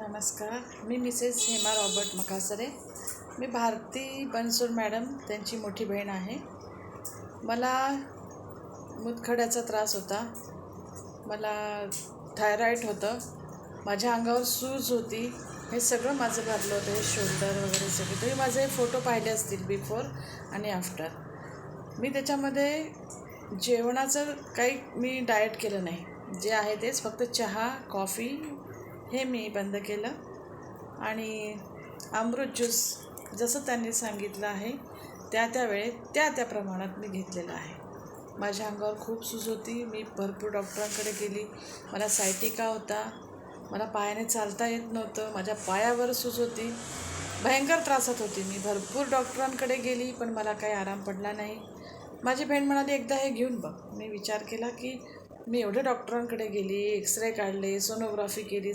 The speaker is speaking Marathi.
नमस्कार. मी मिसेस हेमा रॉबर्ट मकासरे. मी भारती बनसोड मॅडम त्यांची मोठी बहीण आहे. मला मूतखड्याचा त्रास होता. मला थायरॉईड होतं. माझ्या अंगावर सूज होती. हे सगळं माझं भरलं होतं. हे शोल्डर वगैरे सगळे. तुम्ही माझे फोटो पाहिले असतील बिफोर आणि आफ्टर. मी त्याच्यामध्ये जेवणाचं काही मी डाएट केलं नाही. जे आहे तेच फक्त चहा, कॉफी हे मी बंद केलं आणि अमृत ज्यूस जसं त्यांनी सांगितलं आहे त्या वेळेत त्या प्रमाणात मी घेतलेलं आहे. माझ्या अंगावर खूप सूज होती. मी भरपूर डॉक्टरांकडे गेली. मला सायटिका होता. मला पायाने चालता येत नव्हतं. माझ्या पायावर सूज होती. भयंकर त्रासात होती. मी भरपूर डॉक्टरांकडे गेली पण मला काही आराम पडला नाही. माझी बहीण म्हणाली एकदा हे घेऊन बघ. मी विचार केला की मी एवढ्या डॉक्टरांकडे गेली, एक्सरे काढले, सोनोग्राफी केली,